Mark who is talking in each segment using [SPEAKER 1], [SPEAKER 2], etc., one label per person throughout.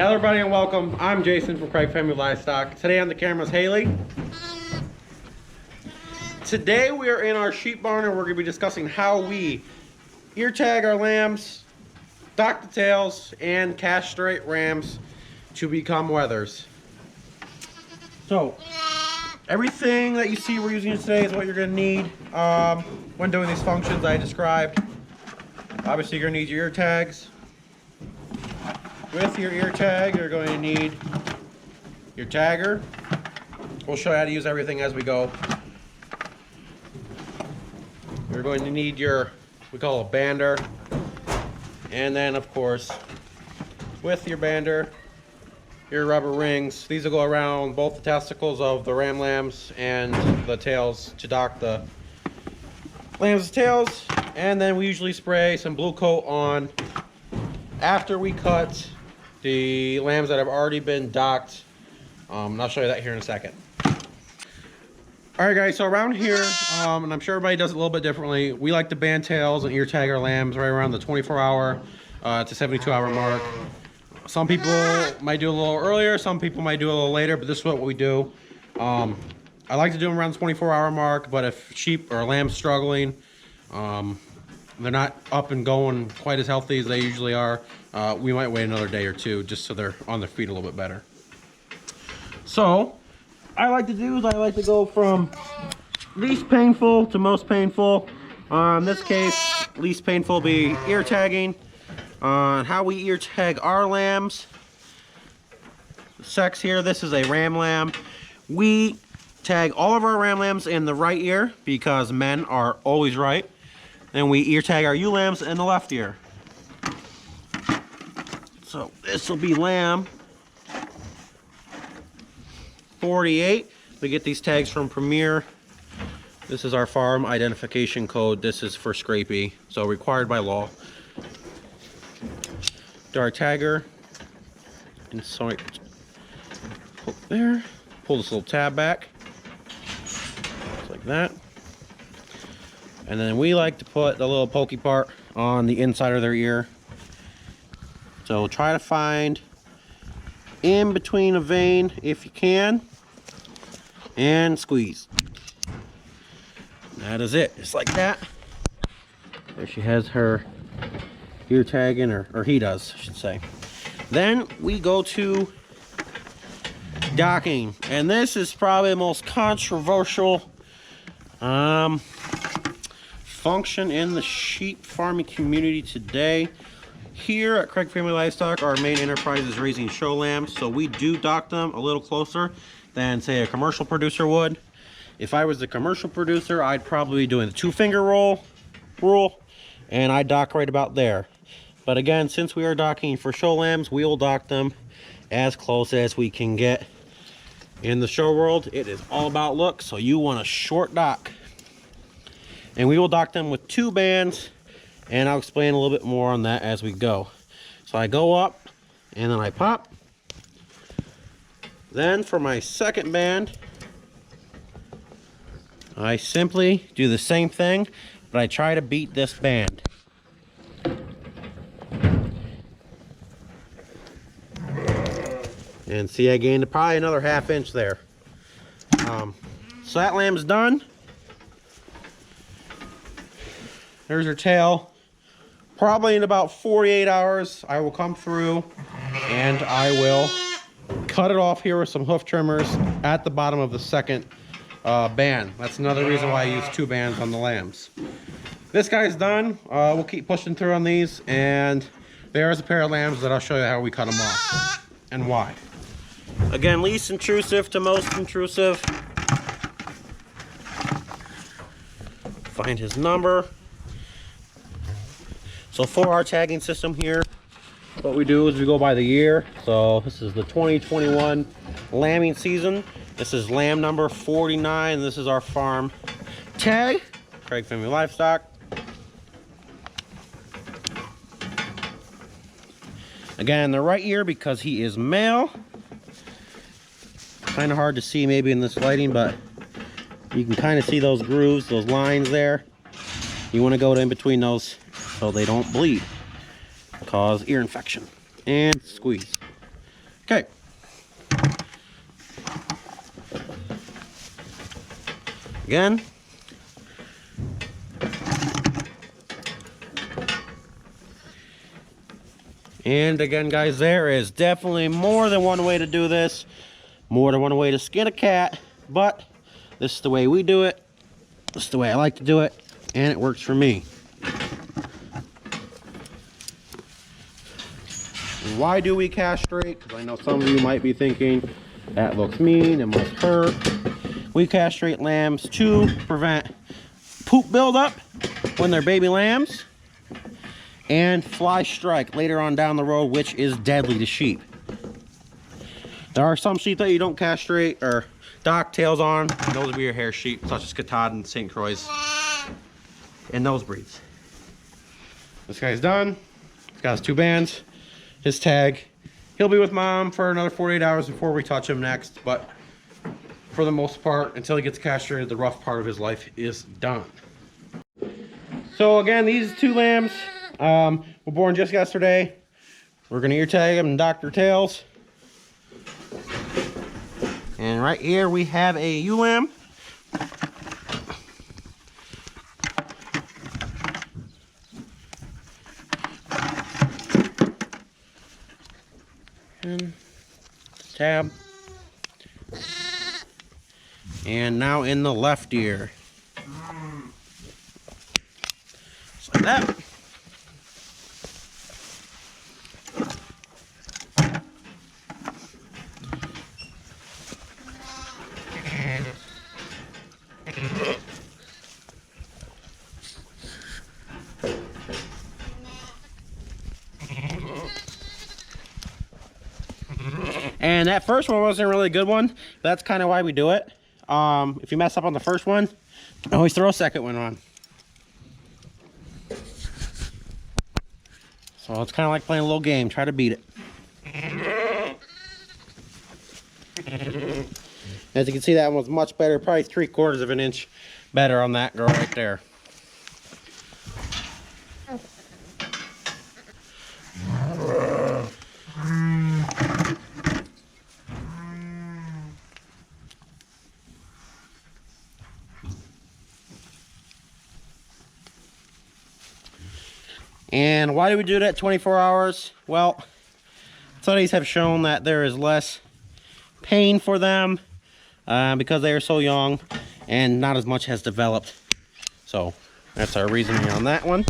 [SPEAKER 1] Hello everybody and welcome. I'm Jason from Craig Family Livestock. Today on the camera is Haley. Today we are in our sheep barn and we're going to be discussing how we ear tag our lambs, dock the tails, and castrate rams to become wethers. So everything that you see we're using today is what you're going to need when doing these functions I described. Obviously you're going to need your ear tags. With your ear tag, you're going to need your tagger. We'll show you how to use everything as we go. You're going to need your, we call it a bander. And then, of course, with your bander, your rubber rings. These will go around both the testicles of the ram lambs and the tails to dock the lambs' tails. And then we usually spray some blue coat on after we cut the lambs that have already been docked. And I'll show you that here in a second. Alright guys, so around here, and I'm sure everybody does it a little bit differently, we like to band tails and ear tag our lambs right around the 24-hour to 72-hour mark. Some people might do a little earlier, some people might do a little later, but this is what we do. I like to do them around the 24-hour mark, but if sheep or lambs struggling, they're not up and going quite as healthy as they usually are, we might wait another day or two just so they're on their feet a little bit better. So I like to do is I like to go from least painful to most painful. In this case, least painful will be ear tagging. How we ear tag our lambs. Sex here, this is a ram lamb. We tag all of our ram lambs in the right ear because men are always right. And we ear tag our ewe lambs in the left ear. So this will be lamb 48. We get these tags from Premier. This is our farm identification code. This is for Scrapey, so required by law. Do our tagger. And so pull there. Pull this little tab back. Just like that. And then we like to put the little pokey part on the inside of their ear. So try to find in between a vein if you can. And squeeze. That is it. Just like that. There she has her ear tagging, or he does, I should say. Then we go to docking. And this is probably the most controversial function in the sheep farming community today. Here at Craig Family Livestock, our main enterprise is raising show lambs, so we do dock them a little closer than, say, a commercial producer would. If I was a commercial producer, I'd probably be doing the 2-finger rule, and I dock right about there. But again, since we are docking for show lambs, we will dock them as close as we can get. In the show world, it is all about look, so you want a short dock. And we will dock them with 2 bands, and I'll explain a little bit more on that as we go. So I go up, and then I pop. Then for my second band, I simply do the same thing, but I try to beat this band. And see, I gained probably another 1/2 inch there. So that lamb's done. There's her tail. Probably in about 48 hours, I will come through and I will cut it off here with some hoof trimmers at the bottom of the second band. That's another reason why I use 2 bands on the lambs. This guy's done. We'll keep pushing through on these, and there's a pair of lambs that I'll show you how we cut them off and why. Again, least intrusive to most intrusive. Find his number. So for our tagging system here, what we do is we go by the year. So this is the 2021 lambing season. This is lamb number 49. This is our farm tag, Craig Family Livestock. Again, the right ear because he is male. Kind of hard to see maybe in this lighting, but you can kind of see those grooves, those lines there. You want to go in between those so they don't bleed, cause ear infection. And squeeze. Okay. Again. And again, guys, there is definitely more than one way to do this. More than one way to skin a cat. But this is the way we do it. This is the way I like to do it. And it works for me. Why do we castrate? Because I know some of you might be thinking, that looks mean, it must hurt. We castrate lambs to prevent poop buildup when they're baby lambs. And fly strike later on down the road, which is deadly to sheep. There are some sheep that you don't castrate or dock tails on. Those would be your hair sheep, such as Katahdin and St. Croix. And those breeds. This guy's done. He's got his 2 bands, his tag. He'll be with mom for another 48 hours before we touch him next. But for the most part, until he gets castrated, the rough part of his life is done. So again, these 2 lambs were born just yesterday. We're gonna ear tag them and dock their tails. And right here we have a ewe lamb. And tab. And now in the left ear. Just like that. And that first one wasn't really a good one. That's kind of why we do it. If you mess up on the first one, always throw a second one on. So it's kind of like playing a little game. Try to beat it. As you can see, that one was much better. Probably 3/4 of an inch better on that girl right there. And why do we do that 24 hours? Well, studies have shown that there is less pain for them because they are so young and not as much has developed. So that's our reasoning on that one.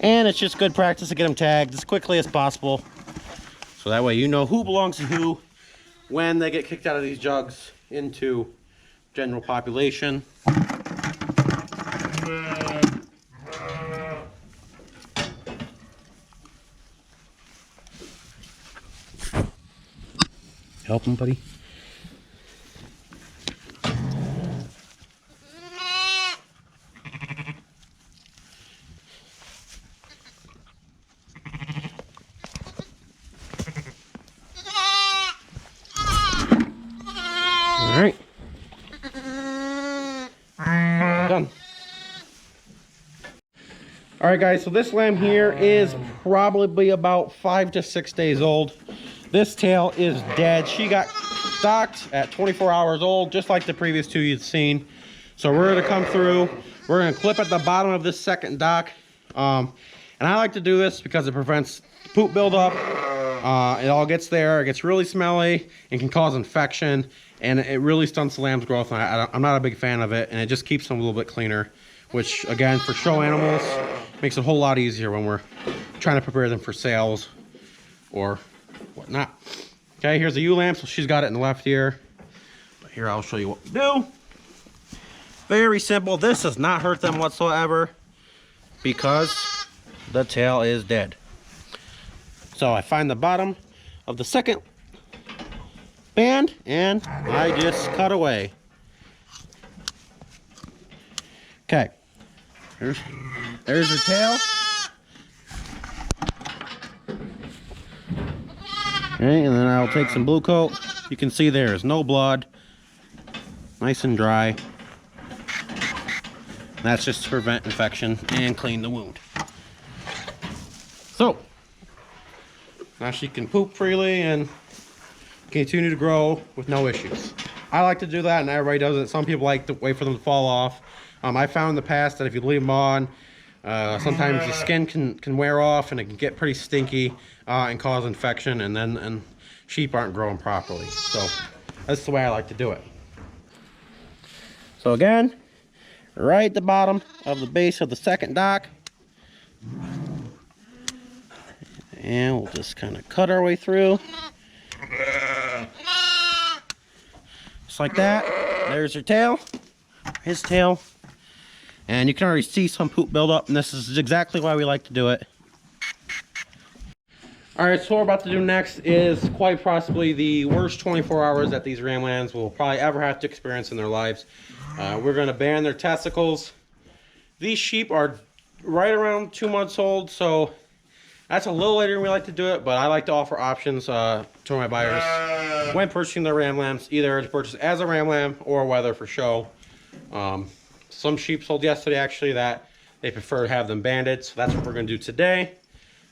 [SPEAKER 1] And it's just good practice to get them tagged as quickly as possible. So that way you know who belongs to who when they get kicked out of these jugs into general population. Help him, buddy. All right. Done. All right, guys, so this lamb here is probably about 5 to 6 days old. This tail is dead. She got docked at 24 hours old, just like the previous 2 you'd seen. So we're gonna come through, we're gonna clip at the bottom of this second dock. And I like to do this because it prevents poop buildup. It all gets there, it gets really smelly and can cause infection. And it really stunts the lamb's growth. And I'm not a big fan of it. And it just keeps them a little bit cleaner, which again, for show animals, makes it a whole lot easier when we're trying to prepare them for sales or whatnot. Okay, here's the ewe lamb. So she's got it in the left ear. But here, I'll show you what we do. Very simple. This does not hurt them whatsoever because the tail is dead. So I find the bottom of the second band and I just cut away. Okay, there's her tail. Okay, and then I'll take some blue coat. You can see there is no blood, nice and dry. That's just to prevent infection and clean the wound. So now she can poop freely and continue to grow with no issues. I like to do that, and everybody does it. Some people like to wait for them to fall off. I found in the past that if you leave them on, sometimes the skin can wear off and it can get pretty stinky and cause infection, and sheep aren't growing properly. So that's the way I like to do it. So again, right at the bottom of the base of the second dock, and we'll just kind of cut our way through. Just like that. There's her tail, his tail. And you can already see some poop buildup, and this is exactly why we like to do it. Alright, so what we're about to do next is quite possibly the worst 24 hours that these ram lambs will probably ever have to experience in their lives. We're going to ban their testicles. These sheep are right around 2 months old, so that's a little later than we like to do it, but I like to offer options to my buyers when purchasing their ram lambs, either to purchase as a ram lamb or whether for show. Some sheep sold yesterday actually that they prefer to have them banded, so that's what we're going to do today.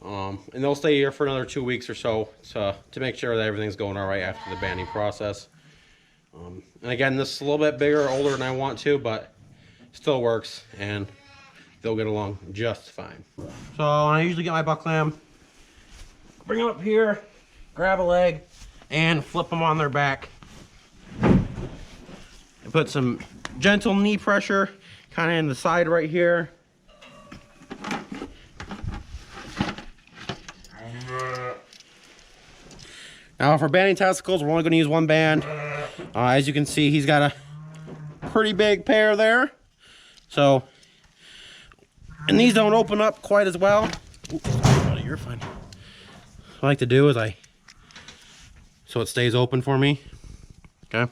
[SPEAKER 1] And they'll stay here for another 2 weeks or so to make sure that everything's going all right after the banding process. And again, this is a little bit bigger, older than I want to, but still works, and they'll get along just fine. So I usually get my buck lamb, bring them up here, grab a leg, and flip them on their back. And put some gentle knee pressure kind of in the side right here. Now for banding testicles, we're only going to use one band. As you can see, he's got a pretty big pair there. So, and these don't open up quite as well. Oops, sorry, buddy, you're fine. What I like to do is so it stays open for me. Okay.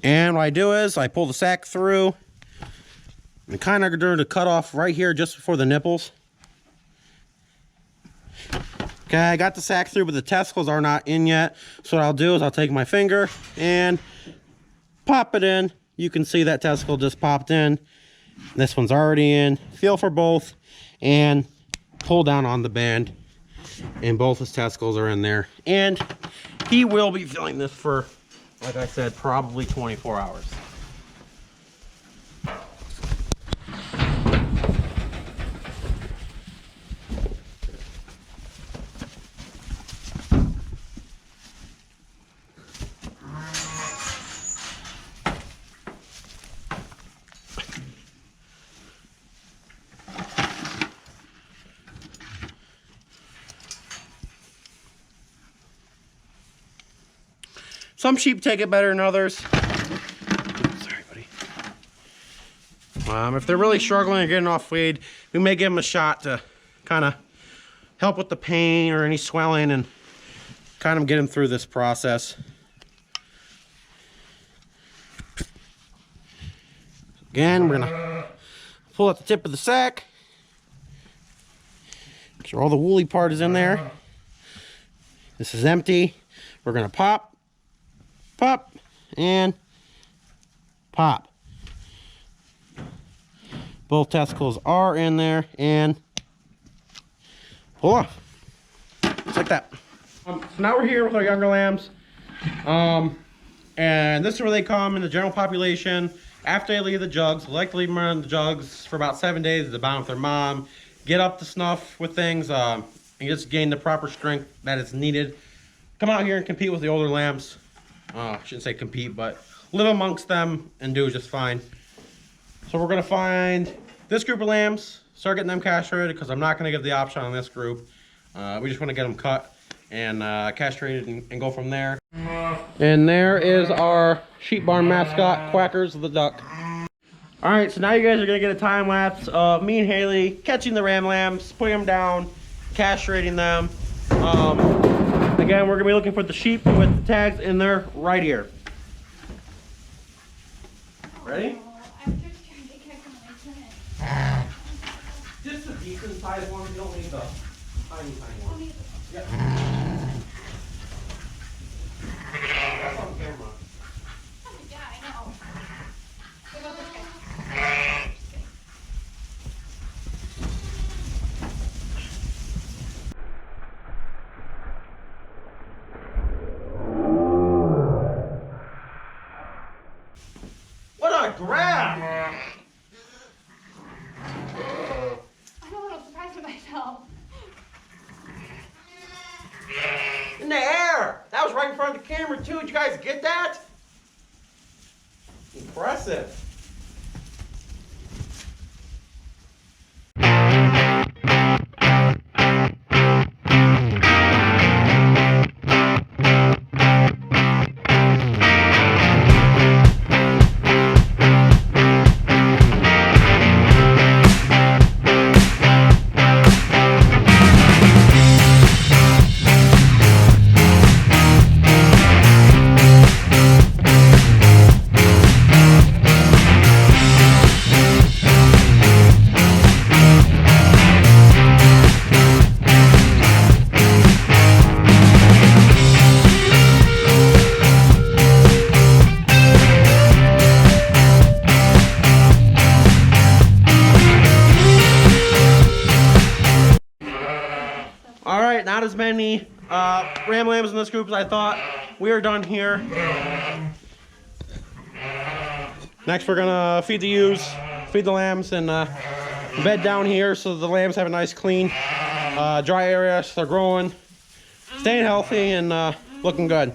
[SPEAKER 1] And what I do is I pull the sack through and kind of going to cut off right here just before the nipples. Okay, I got the sack through, but the testicles are not in yet. So what I'll do is I'll take my finger and pop it in. You can see that testicle just popped in. This one's already in. Feel for both and pull down on the band. And both his testicles are in there. And he will be feeling this for, like I said, probably 24 hours. Some sheep take it better than others. Sorry, buddy. If they're really struggling or getting off feed, we may give them a shot to kind of help with the pain or any swelling and kind of get them through this process. Again, we're gonna pull out the tip of the sack. Make sure all the woolly part is in there. This is empty. We're gonna pop, and pop. Both testicles are in there, and pull off. Just like that. So now we're here with our younger lambs. And this is where they come in the general population. After they leave the jugs, we like to leave them around the jugs for about 7 days at the bottom with their mom. Get up to snuff with things and just gain the proper strength that is needed. Come out here and compete with the older lambs. I shouldn't say compete, but live amongst them and do just fine. So we're going to find this group of lambs, start getting them castrated, because I'm not going to give the option on this group. We just want to get them cut and castrated and go from there. And there is our sheep barn mascot, Quackers the duck. Alright, so now you guys are going to get a time lapse of me and Haley catching the ram lambs, putting them down, castrating them. Again, we're going to be looking for the sheep with the tags in their right ear. Ready?
[SPEAKER 2] I'm just trying to get my turn.
[SPEAKER 1] Just a decent sized one, you don't need the tiny one. Yep. That's on camera.
[SPEAKER 2] Oh my god, I know. What about this guy?
[SPEAKER 1] not grab.
[SPEAKER 2] I'm a little surprised with myself.
[SPEAKER 1] In the air. That was right in front of the camera too. Did you guys get that? Impressive. Alright, not as many ram lambs in this group as I thought. We are done here. Next we're gonna feed the ewes, feed the lambs, and bed down here so the lambs have a nice clean dry area so they're growing, staying healthy, and looking good.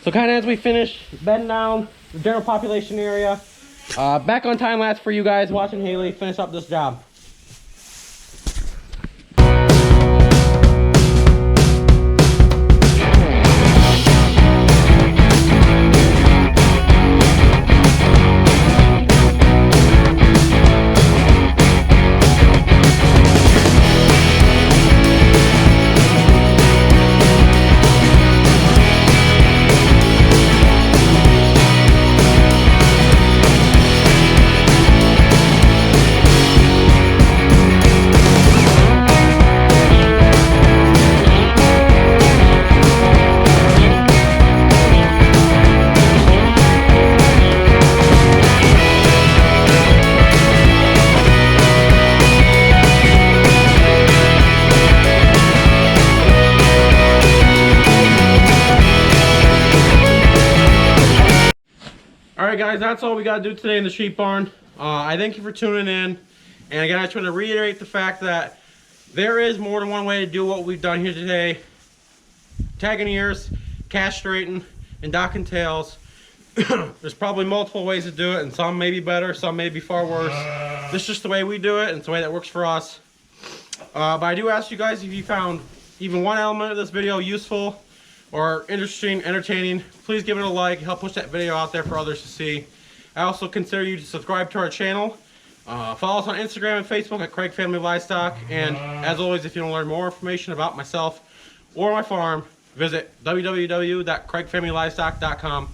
[SPEAKER 1] So kind of as we finish bedding down the general population area, back on time lapse for you guys watching Haley finish up this job. Alright guys, that's all we got to do today in the sheep barn. I thank you for tuning in. And again, I just want to reiterate the fact that there is more than one way to do what we've done here today. Tagging ears, castrating, and docking tails. There's probably multiple ways to do it, and some may be better, some may be far worse. This is just the way we do it, and it's the way that works for us. But I do ask you guys, if you found even one element of this video useful or interesting, entertaining, please give it a like. Help push that video out there for others to see. I also consider you to subscribe to our channel. Follow us on Instagram and Facebook at Craig Family Livestock. And as always, if you want to learn more information about myself or my farm, visit www.craigfamilylivestock.com.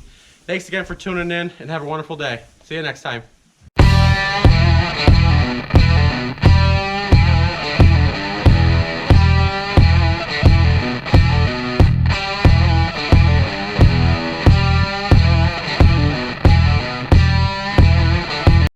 [SPEAKER 1] Thanks again for tuning in, and have a wonderful day. See you next time.